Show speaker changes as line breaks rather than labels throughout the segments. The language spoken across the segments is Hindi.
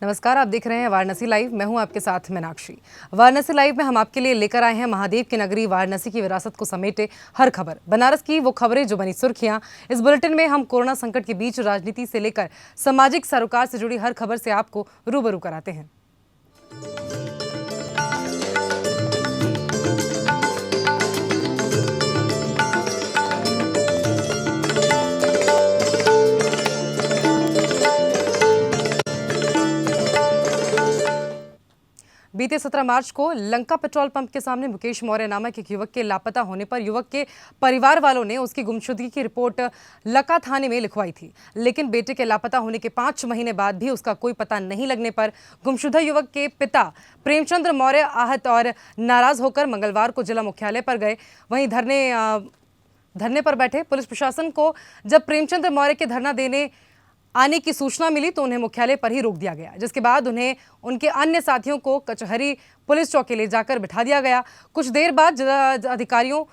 नमस्कार, आप देख रहे हैं वाराणसी लाइव। मैं हूं आपके साथ मीनाक्षी। वाराणसी लाइव में हम आपके लिए लेकर आए हैं महादेव की नगरी वाराणसी की विरासत को समेटे हर खबर, बनारस की वो खबरें जो बनी सुर्खियां। इस बुलेटिन में हम कोरोना संकट के बीच राजनीति से लेकर सामाजिक सरोकार से जुड़ी हर खबर से आपको रूबरू कराते हैं। बीते 17 मार्च को लंका पेट्रोल पंप के सामने मुकेश मौर्य नामक एक युवक के लापता होने पर युवक के परिवार वालों ने उसकी गुमशुदगी की रिपोर्ट लंका थाने में लिखवाई थी। लेकिन बेटे के लापता होने के 5 महीने बाद भी उसका कोई पता नहीं लगने पर गुमशुदा युवक के पिता प्रेमचंद्र मौर्य आहत और नाराज होकर मंगलवार को जिला मुख्यालय पर गए। वहीं धरने पर बैठे पुलिस प्रशासन को जब प्रेमचंद्र मौर्य के धरना देने आने की सूचना मिली तो उन्हें मुख्यालय पर ही रोक दिया गया, जिसके बाद उन्हें उनके अन्य साथियों को कचहरी पुलिस चौकी ले जाकर बिठा दिया गया। कुछ देर बाद जिला अधिकारियों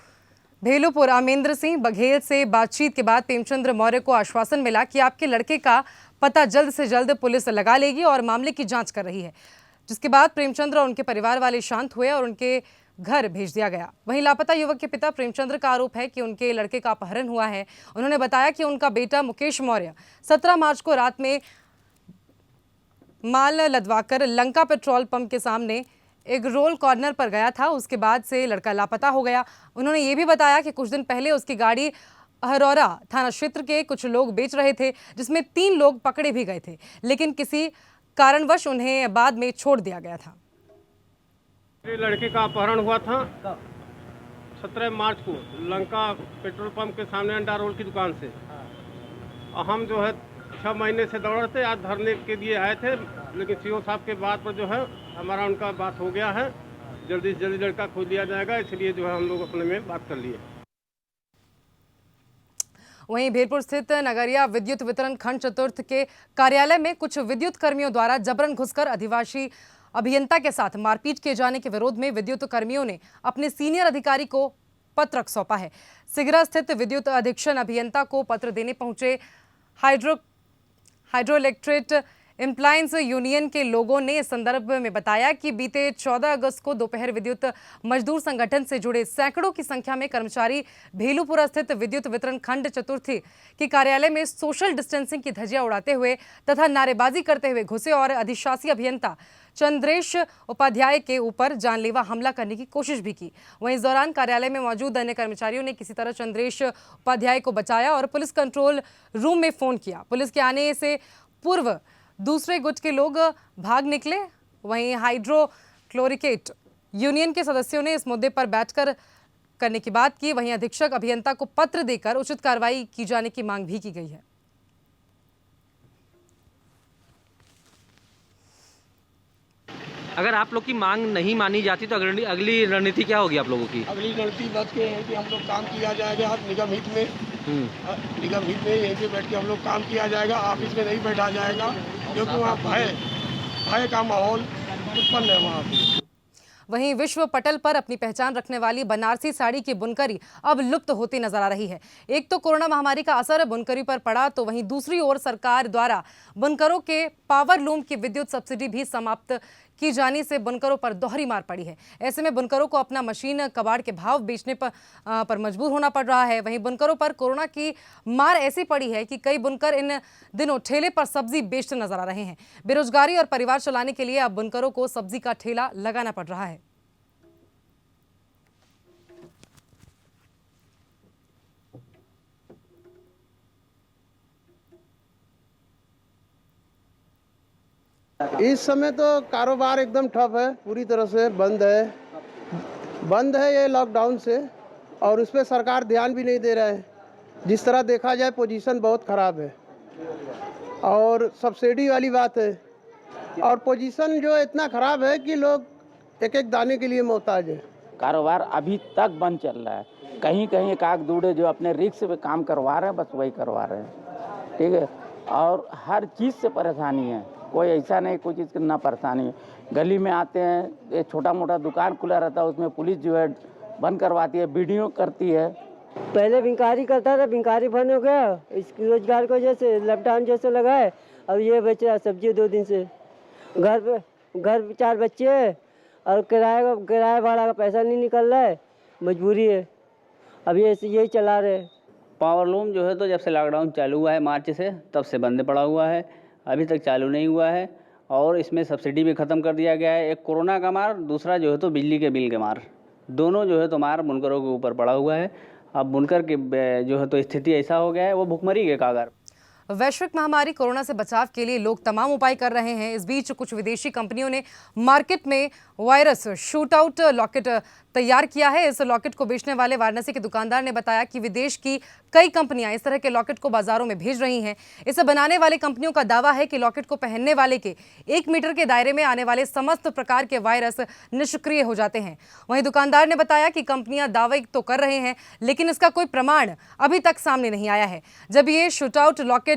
भेलूपुर अमेंद्र सिंह बघेल से बातचीत के बाद प्रेमचंद्र मौर्य को आश्वासन मिला कि आपके लड़के का पता जल्द से जल्द पुलिस लगा लेगी और मामले की जांच कर रही है। जिसके बाद प्रेमचंद्र और उनके परिवार वाले शांत हुए और उनके घर भेज दिया गया। वहीं लापता युवक के पिता प्रेमचंद्र का आरोप है कि उनके लड़के का अपहरण हुआ है। उन्होंने बताया कि उनका बेटा मुकेश मौर्य 17 मार्च को रात में माल लदवाकर लंका पेट्रोल पंप के सामने एक रोल कॉर्नर पर गया था। उसके बाद से लड़का लापता हो गया। उन्होंने ये भी बताया कि कुछ दिन पहले उसकी गाड़ी अहरौरा थाना क्षेत्र के कुछ लोग बेच रहे थे, जिसमें 3 लोग पकड़े भी गए थे, लेकिन किसी कारणवश उन्हें बाद में छोड़ दिया गया था।
मेरे लड़के का अपहरण हुआ था 17 मार्च को लंका पेट्रोल पंप के सामने अंडा रोल की दुकान से। हम जो है 6 महीने से दौड़ रहे थे, आज धरने के लिए आए थे, लेकिन सीओ साहब के बात पर जो है हमारा उनका बात हो गया है, जल्दी से जल्दी लड़का खोज लिया जाएगा, इसलिए जो है हम लोग अपने में बात कर लिए।
वहीं भेलपुर स्थित नगरिया विद्युत वितरण खंड चतुर्थ के कार्यालय में कुछ विद्युत कर्मियों द्वारा जबरन घुसकर अधिवासी अभियंता के साथ मारपीट किए जाने के विरोध में विद्युत कर्मियों ने अपने सीनियर अधिकारी को पत्र सौंपा है। सिगरा स्थित विद्युत अधीक्षण अभियंता को पत्र देने पहुंचे हाइड्रो इलेक्ट्रिक एम्प्लॉयंस यूनियन के लोगों ने इस संदर्भ में बताया कि बीते 14 अगस्त को दोपहर विद्युत मजदूर संगठन से जुड़े सैकड़ों की संख्या में कर्मचारी भेलूपुरा स्थित विद्युत वितरण खंड चतुर्थी के कार्यालय में सोशल डिस्टेंसिंग की धज्जियां उड़ाते हुए तथा नारेबाजी करते हुए घुसे और अधिशासी अभियंता चंद्रेश उपाध्याय के ऊपर जानलेवा हमला करने की कोशिश भी की। वहीं इस दौरान कार्यालय में मौजूद अन्य कर्मचारियों ने किसी तरह चंद्रेश उपाध्याय को बचाया और पुलिस कंट्रोल रूम में फोन किया। पुलिस के आने से पूर्व दूसरे गुट के लोग भाग निकले। वहीं हाइड्रोक्लोरिकेट यूनियन के सदस्यों ने इस मुद्दे पर बैठकर करने की बात की। वहीं अधीक्षक अभियंता को पत्र देकर उचित कार्रवाई की जाने की मांग भी की गई है।
अगर आप लोग की मांग नहीं मानी जाती तो अगली रणनीति क्या होगी आप लोगों की?
अगली रणनीति बस ये है कि हम लोग काम किया जाएगा निगम हित में। निगम हित में यहीं पे बैठ के हम लोग काम किया जाएगा, ऑफिस में नहीं बैठा जाएगा, क्योंकि वहाँ भय का माहौल उत्पन्न है वहाँ पे।
वहीं विश्व पटल पर अपनी पहचान रखने वाली बनारसी साड़ी की बुनकरी अब लुप्त होती नजर आ रही है। एक तो कोरोना महामारी का असर बुनकरी पर पड़ा, तो वहीं दूसरी ओर सरकार द्वारा बुनकरों के पावर लूम की विद्युत सब्सिडी भी समाप्त की जाने से बुनकरों पर दोहरी मार पड़ी है। ऐसे में बुनकरों को अपना मशीन कबाड़ के भाव बेचने पर मजबूर होना पड़ रहा है। वहीं बुनकरों पर कोरोना की मार ऐसी पड़ी है कि कई बुनकर इन दिनों ठेले पर सब्जी बेचते नजर आ रहे हैं। बेरोजगारी और परिवार चलाने के लिए अब बुनकरों को सब्जी का ठेला लगाना पड़ रहा है।
इस समय तो कारोबार एकदम ठप है, पूरी तरह से बंद है ये लॉकडाउन से, और उस पर सरकार ध्यान भी नहीं दे रहा है। जिस तरह देखा जाए पोजीशन बहुत ख़राब है और सब्सिडी वाली बात है, और पोजीशन जो इतना ख़राब है कि लोग एक एक दाने के लिए मोहताज है।
कारोबार अभी तक बंद चल रहा है। कहीं कहीं एक आग दूड़े जो अपने रिस्क पे काम करवा रहे हैं, बस वही करवा रहे हैं, ठीक है। और हर चीज़ से परेशानी है, कोई ऐसा नहीं कोई चीज़ की ना परेशानी है। गली में आते हैं, एक छोटा मोटा दुकान खुला रहता है, उसमें पुलिस जो है बंद करवाती है, वीडियो करती है।
पहले भिंकारी करता था, भिंकारी बंद हो गया इस रोजगार की वजह से, लॉकडाउन जैसे लगा है। अब ये बेच रहा सब्जी 2 दिन से, घर पे 4 बच्चे हैं और किराया भाड़ा का पैसा नहीं निकल रहा है, मजबूरी है। अभी ऐसे यही चला रहे हैं।
पावर लूम जो है तो जब से लॉकडाउन चालू हुआ है मार्च से, तब से बंद पड़ा हुआ है, अभी तक चालू नहीं हुआ है। और इसमें सब्सिडी भी ख़त्म कर दिया गया है। एक कोरोना का मार, दूसरा जो है तो बिजली के बिल के मार, दोनों जो है तो मार बुनकरों के ऊपर पड़ा हुआ है। अब बुनकर के जो है तो स्थिति ऐसा हो गया है, वो भुखमरी के कागार।
वैश्विक महामारी कोरोना से बचाव के लिए लोग तमाम उपाय कर रहे हैं। इस बीच कुछ विदेशी कंपनियों ने मार्केट में वायरस शूट आउट लॉकेट तैयार किया है। इस लॉकेट को बेचने वाले वाराणसी के दुकानदार ने बताया कि विदेश की कई कंपनियां इस तरह के लॉकेट को बाजारों में भेज रही हैं। इसे बनाने वाली कंपनियों का दावा है कि लॉकेट को पहनने वाले के 1 मीटर के दायरे में आने वाले समस्त प्रकार के वायरस निष्क्रिय हो जाते हैं। वहीं दुकानदार ने बताया कि कंपनियां दावे तो कर रहे हैं, लेकिन इसका कोई प्रमाण अभी तक सामने नहीं आया है। जब ये शूट आउट लॉकेट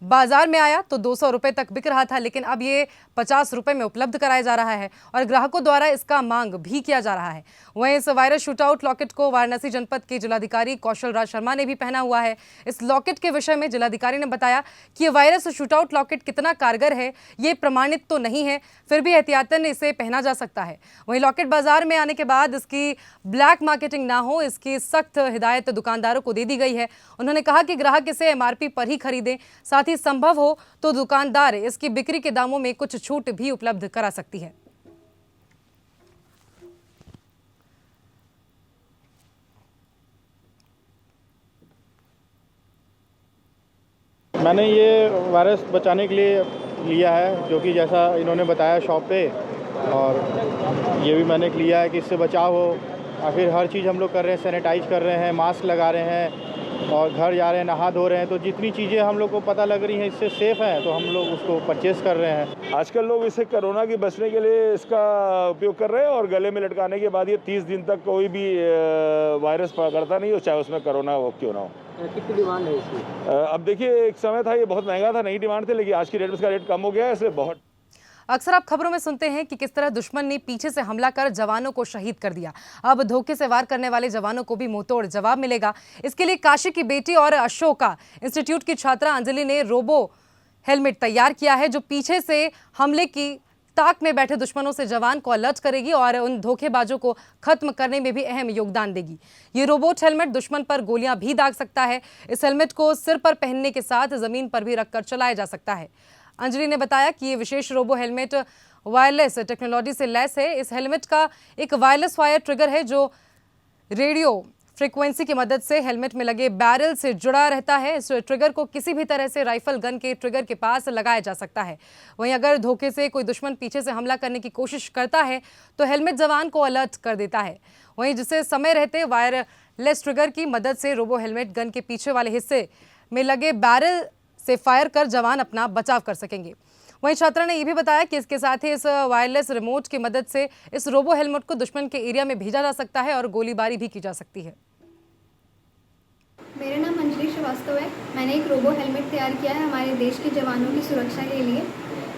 बाजार में आया तो 200 रुपए तक बिक रहा था, लेकिन अब ये 50 रुपए में उपलब्ध कराया जा रहा है और ग्राहकों द्वारा इसका मांग भी किया जा रहा है। वहीं इस वायरस शूटआउट लॉकेट को वाराणसी जनपद के जिलाधिकारी कौशल राज शर्मा ने भी पहना हुआ है। इस लॉकेट के विषय में जिलाधिकारी ने बताया कि ये वायरस शूटआउट लॉकेट कितना कारगर है ये प्रमाणित तो नहीं है, फिर भी एहतियातन इसे पहना जा सकता है। वहीं लॉकेट बाजार में आने के बाद इसकी ब्लैक मार्केटिंग ना हो, इसकी सख्त हिदायत दुकानदारों को दे दी गई है। उन्होंने कहा कि ग्राहक इसे MRP पर ही खरीदें, साथ ही संभव हो तो दुकानदार इसकी बिक्री के दामों में कुछ छूट भी उपलब्ध करा सकती है।
मैंने ये वायरस बचाने के लिए लिया है, जो कि जैसा इन्होंने बताया शॉप पे, और ये भी मैंने लिया है कि इससे बचाव हो। और फिर हर चीज़ हम लोग कर रहे हैं, सैनिटाइज कर रहे हैं, मास्क लगा रहे हैं और घर जा रहे हैं, नहा धो रहे हैं। तो जितनी चीज़ें हम लोग को पता लग रही हैं इससे सेफ़ हैं, तो हम लोग उसको परचेज़ कर रहे हैं।
आजकल लोग इसे कोरोना की बचने के लिए इसका उपयोग कर रहे हैं, और गले में लटकाने के बाद ये 30 दिन तक कोई भी वायरस पकड़ता नहीं हो, चाहे उसमें कोरोना हो क्यों ना हो।
कितनी डिमांड है इसकी?
अब देखिए, एक समय था ये बहुत महंगा था, नई डिमांड थी, लेकिन आज की डेट में इसका रेट कम हो गया है, इसलिए बहुत।
अक्सर आप खबरों में सुनते हैं कि किस तरह दुश्मन ने पीछे से हमला कर जवानों को शहीद कर दिया। अब धोखे से वार करने वाले जवानों को भी मुंहतोड़ जवाब मिलेगा। इसके लिए काशी की बेटी और अशोका इंस्टीट्यूट की छात्रा अंजलि ने रोबो हेलमेट तैयार किया है, जो पीछे से हमले की ताक में बैठे दुश्मनों से जवान को अलर्ट करेगी और उन धोखेबाजों को खत्म करने में भी अहम योगदान देगी। ये रोबोट हेलमेट दुश्मन पर गोलियां भी दाग सकता है। इस हेलमेट को सिर पर पहनने के साथ जमीन पर भी रखकर चलाया जा सकता है। अंजलि ने बताया कि ये विशेष रोबो हेलमेट वायरलेस टेक्नोलॉजी से लैस है। इस हेलमेट का एक वायरलेस वायर ट्रिगर है जो रेडियो फ्रीक्वेंसी की मदद से हेलमेट में लगे बैरल से जुड़ा रहता है। इस ट्रिगर को किसी भी तरह से राइफल गन के ट्रिगर के पास लगाया जा सकता है। वहीं अगर धोखे से कोई दुश्मन पीछे से हमला करने की कोशिश करता है तो हेलमेट जवान को अलर्ट कर देता है। वहीं जिससे समय रहते वायरलेस ट्रिगर की मदद से रोबो हेलमेट गन के पीछे वाले हिस्से में लगे बैरल से फायर कर जवान अपना बचाव कर सकेंगे। वहीं छात्रा ने यह भी बताया कि इसके साथ ही इस वायरलेस रिमोट की मदद से इस रोबो हेलमेट को दुश्मन के एरिया में भेजा जा सकता है और गोलीबारी भी की जा सकती है।
मेरा नाम अंजलि श्रीवास्तव है। मैंने एक रोबो हेलमेट तैयार किया है हमारे देश के जवानों की सुरक्षा के लिए।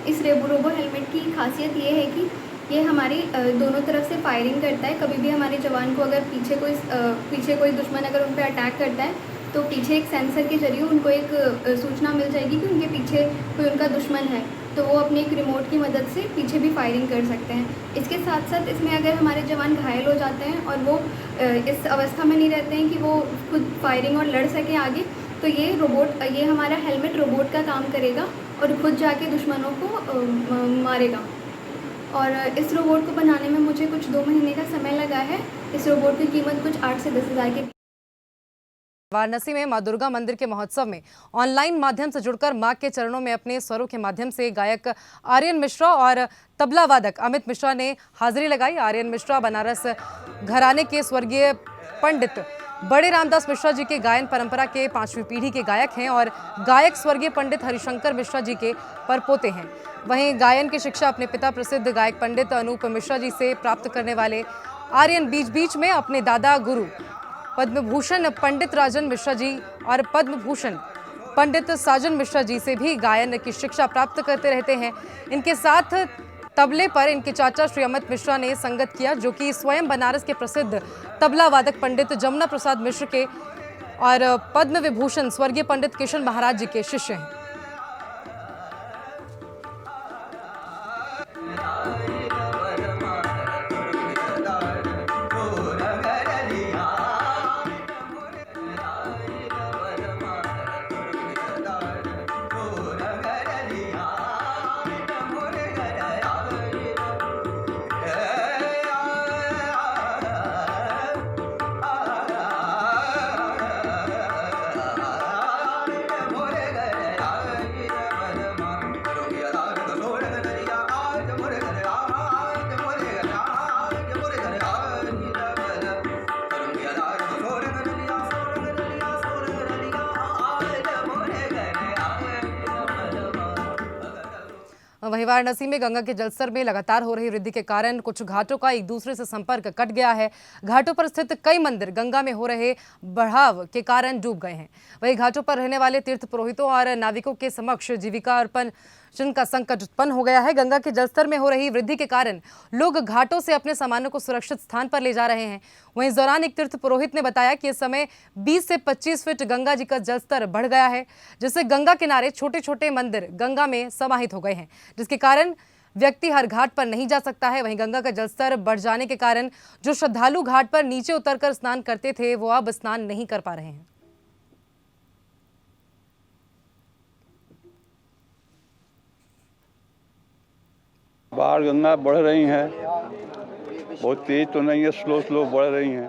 इस रोबो हेलमेट की खासियत ये है कि ये हमारी दोनों तरफ से फायरिंग करता है। कभी भी हमारे जवान को अगर पीछे कोई दुश्मन अगर उन पर अटैक करता है तो पीछे एक सेंसर के जरिए उनको एक सूचना मिल जाएगी कि उनके पीछे कोई उनका दुश्मन है, तो वो अपने एक रिमोट की मदद से पीछे भी फायरिंग कर सकते हैं। इसके साथ साथ इसमें अगर हमारे जवान घायल हो जाते हैं और वो इस अवस्था में नहीं रहते हैं कि वो खुद फायरिंग और लड़ सकें आगे, तो ये हमारा हेलमेट रोबोट का काम करेगा और खुद जाके दुश्मनों को मारेगा। और इस रोबोट को बनाने में मुझे कुछ 2 महीने का समय लगा है। इस रोबोट की कीमत कुछ 8 से 10 हज़ार की।
वाराणसी में मां दुर्गा मंदिर के महोत्सव में ऑनलाइन माध्यम से जुड़कर मां के चरणों में अपने स्वरों के माध्यम से गायक आर्यन मिश्रा और तबला वादक अमित मिश्रा ने हाजिरी लगाई। आर्यन मिश्रा बनारस घराने के स्वर्गीय पंडित बड़े रामदास मिश्रा जी के गायन परंपरा के 5वीं पीढ़ी के गायक हैं और गायक स्वर्गीय पंडित हरिशंकर मिश्रा जी के परपोते हैं। वहीं गायन की शिक्षा अपने पिता प्रसिद्ध गायक पंडित अनूप मिश्रा जी से प्राप्त करने वाले आर्यन बीच बीच में अपने दादा गुरु पद्म भूषण पंडित राजन मिश्रा जी और पद्म भूषण पंडित साजन मिश्रा जी से भी गायन की शिक्षा प्राप्त करते रहते हैं। इनके साथ तबले पर इनके चाचा श्री अमित मिश्रा ने संगत किया, जो कि स्वयं बनारस के प्रसिद्ध तबला वादक पंडित जमुना प्रसाद मिश्र के और पद्म विभूषण स्वर्गीय पंडित किशन महाराज जी के शिष्य हैं। वहीं वाराणसी में गंगा के जलस्तर में लगातार हो रही वृद्धि के कारण कुछ घाटों का एक दूसरे से संपर्क कट गया है। घाटों पर स्थित कई मंदिर गंगा में हो रहे बढ़ाव के कारण डूब गए हैं। वहीं घाटों पर रहने वाले तीर्थ पुरोहितों और नाविकों के समक्ष जीविका अर्पण का संकट उत्पन्न हो गया है। गंगा के जलस्तर में हो रही वृद्धि के कारण लोग घाटों से अपने सामानों को सुरक्षित स्थान पर ले जा रहे हैं। वहीं इस दौरान एक तीर्थ पुरोहित ने बताया कि इस समय 20 से 25 फीट गंगा जी का जलस्तर बढ़ गया है, जिससे गंगा किनारे छोटे छोटे मंदिर गंगा में समाहित हो गए हैं, जिसके कारण व्यक्ति हर घाट पर नहीं जा सकता है। वहीं गंगा का जलस्तर बढ़ जाने के कारण जो श्रद्धालु घाट पर नीचे उतरकर स्नान करते थे वो अब स्नान नहीं कर पा रहे हैं।
बाढ़ गंगा बढ़ रही हैं, बहुत तेज तो नहीं है, स्लो बढ़ रही हैं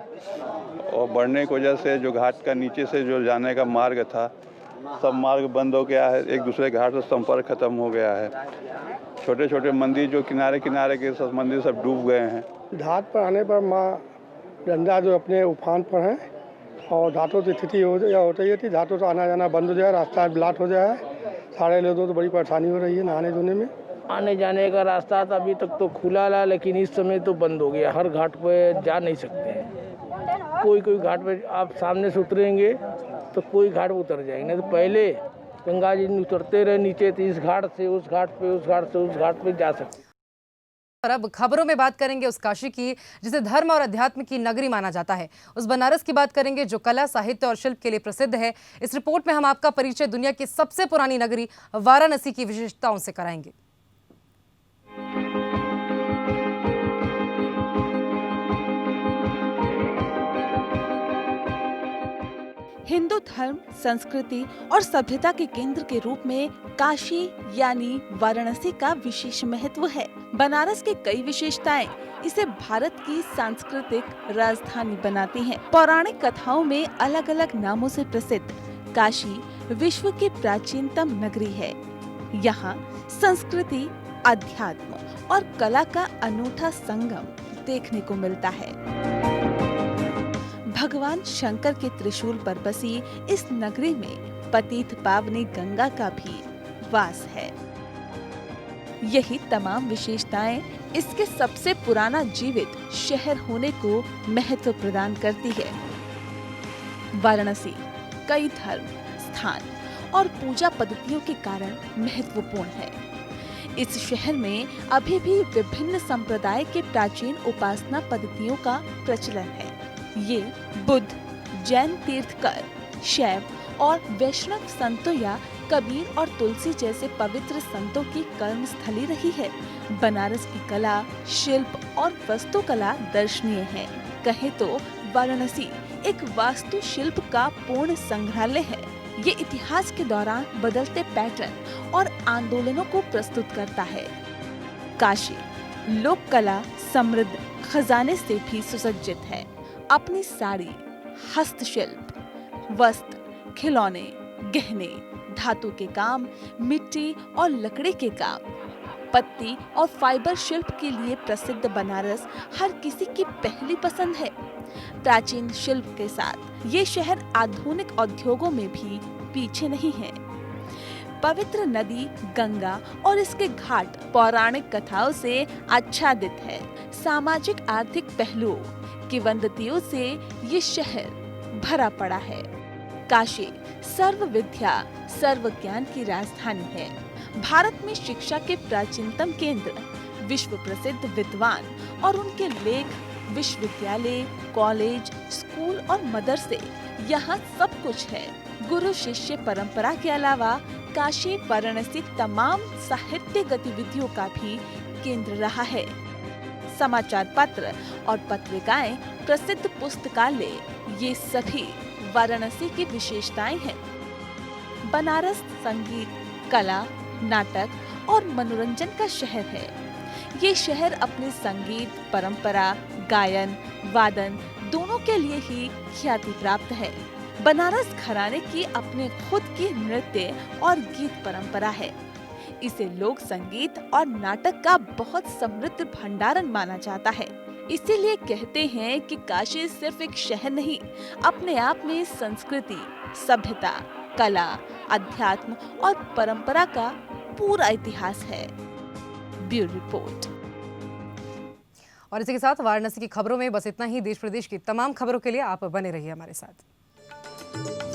और बढ़ने की वजह से जो घाट का नीचे से जो जाने का मार्ग था सब मार्ग बंद हो गया है। एक दूसरे घाट से संपर्क खत्म हो गया है। छोटे छोटे मंदिर जो किनारे के सब मंदिर सब डूब गए हैं।
घाट पर आने पर माँ गंगा जो अपने उफान पर हैं और घाटों की स्थिति होती है कि घाटों से आना जाना बंद हो जाए, रास्ता ब्लॉक हो जाए। सारे लोगों को बड़ी परेशानी हो रही है नहाने धोने में।
आने जाने का रास्ता था अभी तक तो खुला रहा, लेकिन इस समय तो बंद हो गया। हर घाट पे जा नहीं सकते हैं। कोई घाट पे आप सामने से उतरेंगे तो कोई घाट पे उतर जाएंगे, नहीं तो पहले गंगा जी उतरते रहे नीचे, तो इस घाट से उस घाट पे, उस घाट से उस घाट पे जा सकते।
और अब खबरों में बात करेंगे उस काशी की जिसे धर्म और अध्यात्म की नगरी माना जाता है। उस बनारस की बात करेंगे जो कला, साहित्य और शिल्प के लिए प्रसिद्ध है। इस रिपोर्ट में हम आपका परिचय दुनिया की सबसे पुरानी नगरी वाराणसी की विशेषताओं से कराएंगे।
हिंदू धर्म, संस्कृति और सभ्यता के केंद्र के रूप में काशी यानी वाराणसी का विशेष महत्व है। बनारस के कई विशेषताएं इसे भारत की सांस्कृतिक राजधानी बनाती हैं। पौराणिक कथाओं में अलग अलग नामों से प्रसिद्ध काशी विश्व की प्राचीनतम नगरी है। यहाँ संस्कृति, अध्यात्म और कला का अनूठा संगम देखने को मिलता है। भगवान शंकर के त्रिशूल पर बसी इस नगरी में पतित पावनी गंगा का भी वास है। यही तमाम विशेषताएं इसके सबसे पुराना जीवित शहर होने को महत्व प्रदान करती है। वाराणसी कई धर्म, स्थान और पूजा पद्धतियों के कारण महत्वपूर्ण है। इस शहर में अभी भी विभिन्न संप्रदाय के प्राचीन उपासना पद्धतियों का प्रचलन है। ये बुद्ध, जैन तीर्थकर, शैव और वैष्णव संतों या कबीर और तुलसी जैसे पवित्र संतों की कर्म स्थली रही है। बनारस की कला, शिल्प और वास्तुकला दर्शनीय है। कहे तो वाराणसी एक वास्तु शिल्प का पूर्ण संग्रहालय है। ये इतिहास के दौरान बदलते पैटर्न और आंदोलनों को प्रस्तुत करता है। काशी लोक कला समृद्ध खजाने से भी सुसज्जित है। अपनी साड़ी, हस्तशिल्प, वस्त्र, खिलौने, गहने, धातु के काम, मिट्टी और लकड़ी के काम, पत्ती और फाइबर शिल्प के लिए प्रसिद्ध बनारस हर किसी की पहली पसंद है। प्राचीन शिल्प के साथ ये शहर आधुनिक उद्योगों में भी पीछे नहीं है। पवित्र नदी गंगा और इसके घाट पौराणिक कथाओं से आच्छादित है। सामाजिक आर्थिक पहलुओं किंवदंतियों से ये शहर भरा पड़ा है। काशी सर्व विद्या, सर्व ज्ञान की राजधानी है। भारत में शिक्षा के प्राचीनतम केंद्र, विश्व प्रसिद्ध विद्वान और उनके लेख, विश्वविद्यालय, कॉलेज, स्कूल और मदरसे, यहाँ सब कुछ है। गुरु शिष्य परंपरा के अलावा काशी वाराणसी तमाम साहित्य गतिविधियों का भी केंद्र रहा है। समाचार पत्र और पत्रिकाएं, प्रसिद्ध पुस्तकालय, ये सभी वाराणसी की विशेषताएं हैं। बनारस संगीत, कला, नाटक और मनोरंजन का शहर है। ये शहर अपने संगीत, परंपरा, गायन, वादन दोनों के लिए ही ख्याति प्राप्त है। बनारस घराने की अपने खुद की नृत्य और गीत परंपरा है। इसे लोक संगीत और नाटक का बहुत समृद्ध भंडारण माना जाता है। इसीलिए कहते हैं कि काशी सिर्फ एक शहर नहीं, अपने आप में संस्कृति, सभ्यता, कला, अध्यात्म और परंपरा का पूरा इतिहास है। Bureau report.
और इसी के साथ वाराणसी की खबरों में बस इतना ही। देश प्रदेश की तमाम खबरों के लिए आप बने रहिए हमारे साथ।